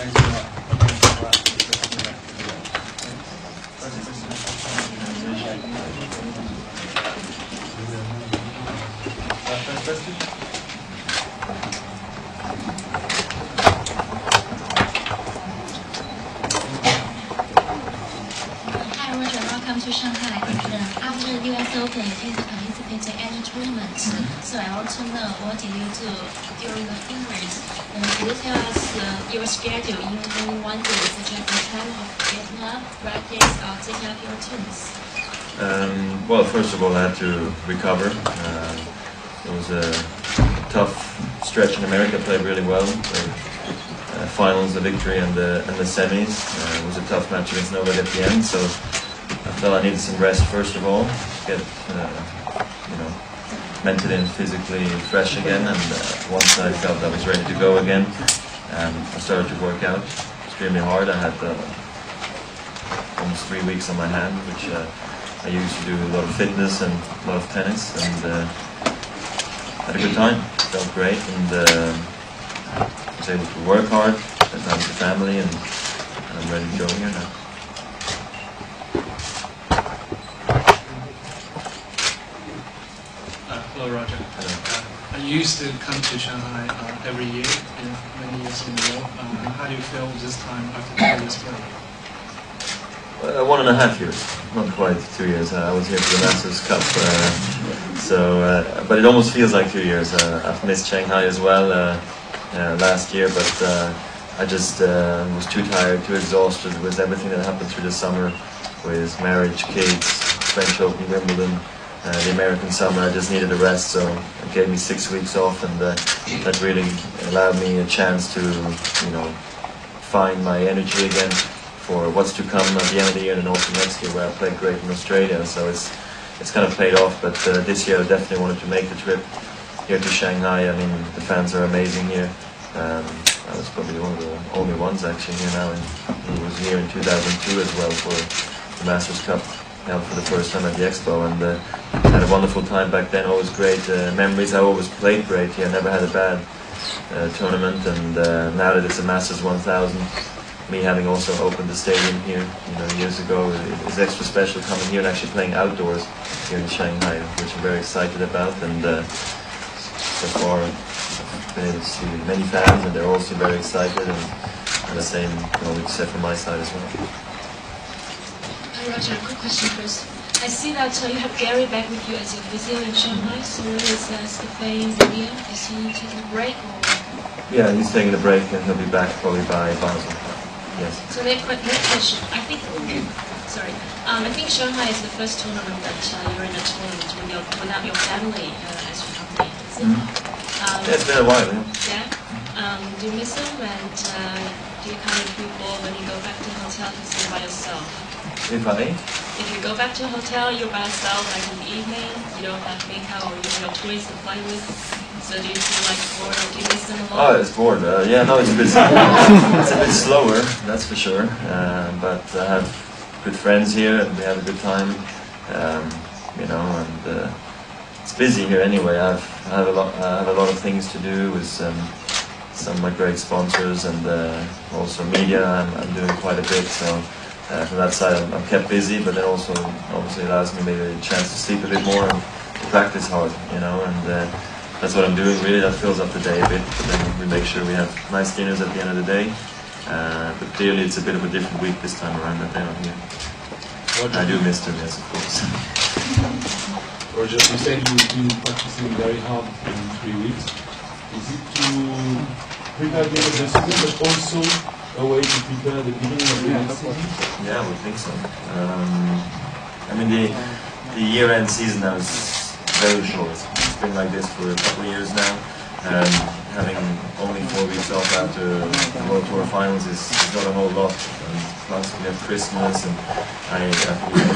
Thanks a lot. First question? Hi Roger, welcome to Shanghai. After the US Open, you didn't participate in any tournaments. So I want to know, what did you do during the England? Can you tell us your schedule in only one day, such as the time of getting up, practice, or taking up your tunes? Well, first of all, I had to recover. It was a tough stretch in America. Played really well. Finals, the victory, and the semis. It was a tough match against nobody at the end. So I felt I needed some rest first of all, get mentally and physically fresh again. And once I felt I was ready to go again, I started to work out extremely hard. I had almost 3 weeks on my hand, which I used to do a lot of fitness and a lot of tennis, and had a good time. Felt great, and was able to work hard, spend time with the family, and I'm ready to go here now. Hello, Roger. Hello. I used to come to Shanghai every year, many years in a row. How do you feel this time after the previous play? 1.5 years, not quite 2 years. I was here for the Masters Cup, but it almost feels like 2 years. I've missed Shanghai as well last year, but I just was too tired, too exhausted with everything that happened through the summer, with marriage, kids, French Open, Wimbledon, the American summer. I just needed a rest, so it gave me 6 weeks off, and that really allowed me a chance to, find my energy again for what's to come at the end of the year and also next year, where I played great in Australia. So it's kind of paid off, but this year I definitely wanted to make the trip here to Shanghai. I mean, the fans are amazing here. I was probably one of the only ones actually here now, and he was here in 2002 as well for the Masters Cup, held for the first time at the Expo, and had a wonderful time back then. Always great memories. I always played great here. I never had a bad tournament, and now that it's a Masters 1000, me having also opened the stadium here, years ago, is extra special coming here and actually playing outdoors here in Shanghai, which I'm very excited about. And so far, I've been able to see many fans, and they're also very excited, and the same can only be said from my side as well. Hi Roger, quick question first. I see that you have Gary back with you as your physio in Shanghai, so what is Stephane's idea? Is he taking a break or? Yeah, he's taking a break, and he'll be back probably by Basel. Yes. So next question. I think Shanghai is the first tournament that you're in a tournament without your family as your company. Yeah, it's been a while. Yeah. Do you miss them, and do you kind of feel bored when you go back to the hotel because you're by yourself? If you go back to a hotel, you're by yourself, like in the evening, you don't have Mika or your toys to play with. So do you feel like bored, or do you miss them a lot? Oh, it's bored. Yeah, no, it's a bit slower, that's for sure. But I have good friends here, and we have a good time. And it's busy here anyway. I have a lot of things to do with some of my great sponsors, and also media. I'm doing quite a bit. So from that side, I'm kept busy, but then also obviously allows me maybe a chance to sleep a bit more and to practice hard. And that's what I'm doing, really. That fills up the day a bit, but then we make sure we have nice dinners at the end of the day. But clearly it's a bit of a different week this time around that they're not here. I do miss them, yes, of course. Roger, you said you've been practicing very hard in 3 weeks. Is it to prepare the end of the season, but also a way to prepare the beginning of the next season? Yeah, I would think so. I mean, the year-end season now is very short. It's been like this for a couple of years now. Having only 4 weeks off after the World Tour finals is not a whole lot. And plus we have Christmas, and I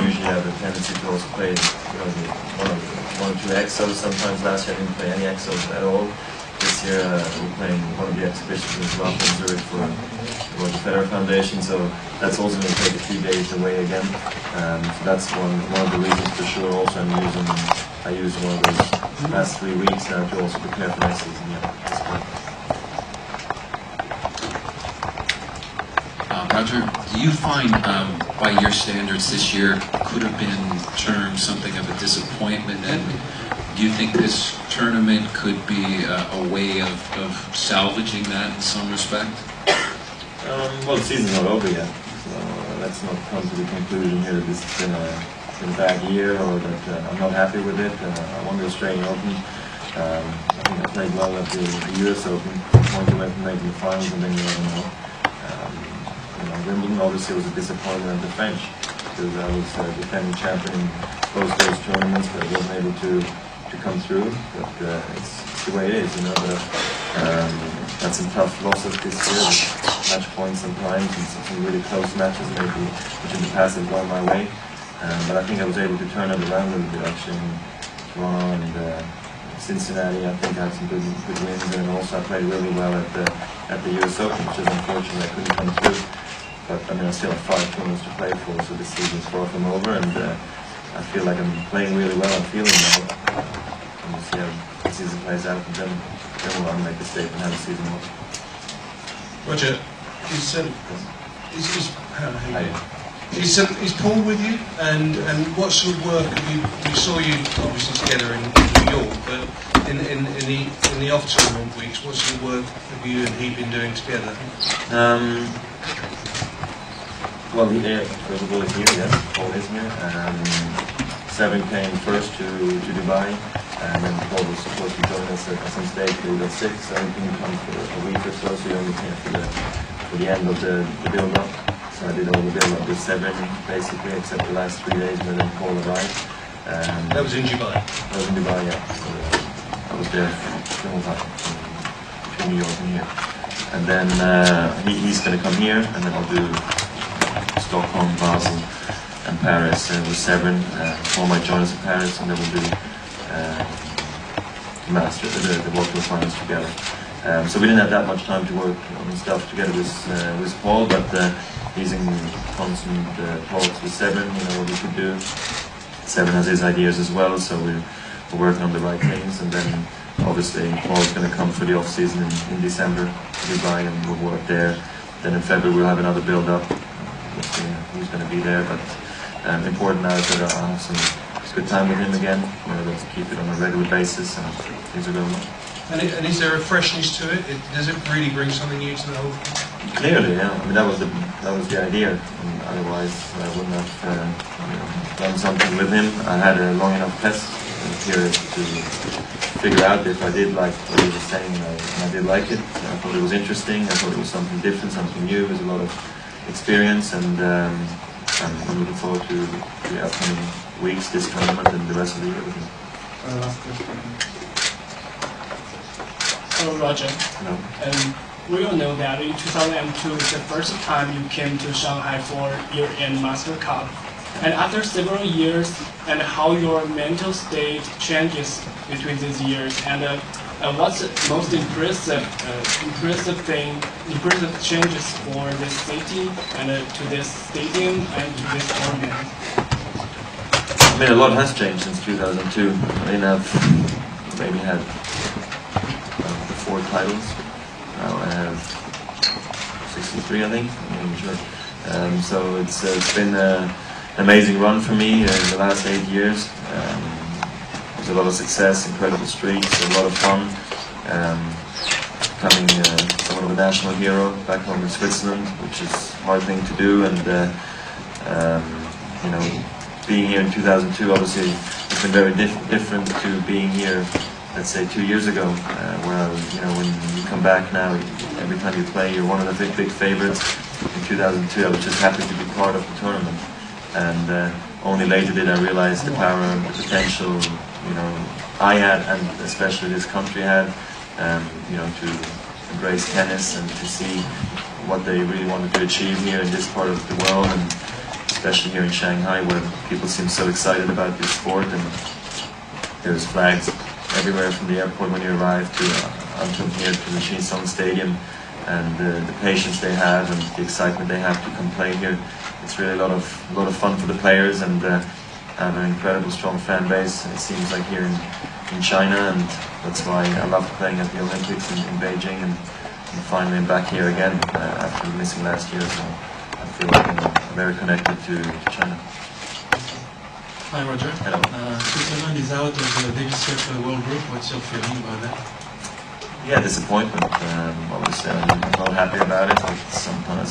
usually have a tendency to also play one or two exos. Sometimes last year I didn't play any exos at all. This year we're playing one of the exhibitions with Rafa in Zurich for the Federer Foundation, so that's also going to take a few days away again. So that's one of the reasons for sure. Also I use one of those past 3 weeks now to also prepare for next season. Yeah, that's good. Roger, do you find, by your standards, this year could have been termed something of a disappointment? And do you think this tournament could be a way of salvaging that in some respect? Well, the season's not over yet, so let's not come to the conclusion here that this has been a bad year or that I'm not happy with it. I won the Australian Open. I think I played well at the US Open, point away from making the finals, and then you never know. Wimbledon obviously was a disappointment at the French, because I was defending champion in both those tournaments, but I wasn't able to come through. But it's the way it is, you know. But had some tough losses this year, match points sometimes, and some really close matches maybe, which in the past have gone my way. But I think I was able to turn it around a little bit actually in Toronto and Cincinnati. I think I had some good wins, and also I played really well at the US Open, which is unfortunate I couldn't come through. But I mean, I still have 5 tournaments to play for, so this season's far from over, and I feel like I'm playing really well. I'm feeling well. And we'll see how the season plays out, and then we'll make a statement how the season was. Roger, is Paul with you? And what sort of work have you? We saw you obviously together in New York, but in the off tournament weeks, what sort of work have you and he been doing together? Well, first of all, he's here, yes, Paul is here. Seven came first to Dubai, and then Paul was supposed to join us at some stage, but he got sick, so he couldn't come for a week or so, so he only came for the end of the build-up. So I did all the build-up with Seven, basically, except the last 3 days when then Paul arrived. That was in Dubai? That was in Dubai, yeah. So, I was there the whole time, between New York and here. And then he's going to come here, and then I'll do Stockholm, Basel, and Paris with Severin. Paul might join us in Paris, and then we'll do the World Tour finals together. So we didn't have that much time to work on stuff together with Paul, but he's in constant talks with Severin, you know, what we could do. Severin has his ideas as well, so we're working on the right things, and then obviously Paul's going to come for the off-season in December to Dubai, and we'll work there. Then in February we'll have another build-up. We'll see who's going to be there, but important now is that I'll have some good time with him again. We're able to keep it on a regular basis, and things are going well. And is there a freshness to it? Does it really bring something new to the whole? Clearly, yeah. I mean, that was the idea. And otherwise, I wouldn't have done something with him. I had a long enough test period to figure out if I did like what he was saying, and I did like it. I thought it was interesting. I thought it was something different, something new. There's a lot of experience, and I'm looking forward to the upcoming weeks, this tournament, and the rest of the year with him. Last question. Hello, Roger. Hello. We all know that in 2002 is the first time you came to Shanghai for year-end Master Cup. And after several years, and how your mental state changes between these years, and what's the most impressive changes for this city and to this stadium and to this tournament? I mean, a lot has changed since 2002. I mean, I've maybe had 4 titles. Now I have 63, I think. I'm not even sure. So it's been an amazing run for me in the last 8 years. There's a lot of success, incredible streaks, a lot of fun. Becoming somewhat of a national hero back home in Switzerland, which is a hard thing to do. And you know, being here in 2002, obviously, it's been very different to being here, let's say 2 years ago, where, you know, when you come back now, every time you play, you're one of the big favorites. In 2002, I was just happy to be part of the tournament, and only later did I realize the power and the potential, you know, I had, and especially this country had, you know, to embrace tennis and to see what they really wanted to achieve here in this part of the world, and especially here in Shanghai, where people seem so excited about this sport, and there's flags everywhere from the airport when you arrive to until here to the Song Stadium, and the patience they have and the excitement they have to come play here. It's really a lot of fun for the players, and have an incredible strong fan base. It seems like here in China, and that's why I love playing at the Olympics in Beijing, and finally I'm back here again after missing last year. So feel very connected to China. Hi Roger. Hello. Switzerland is out of the Davis Cup World Group. What's your feeling about that? Yeah, disappointment. Obviously, I'm not happy about it. It's something I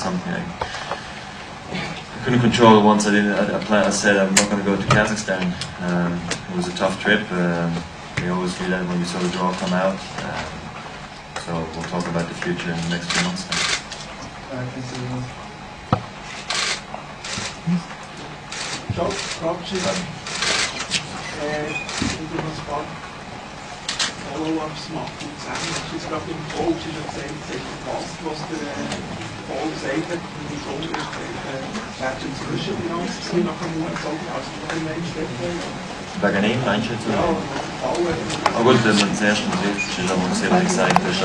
couldn't control. Once I said I'm not going to go to Kazakhstan. It was a tough trip. We always do that when we saw the draw come out. So we'll talk about the future in the next few months. Ciao, Robci. Follow-ups machen zusammen. Es ist gerade im Coach gepasst, was der Paul gesagt hat. Und die Grund ist, wäre schon Zwischenbilanz gewesen nach dem US-Open, also noch ein Mensch Wegen ihm, meinst du? Ja, gut, wenn man zuerst mal trifft, ist es aber sehr excited.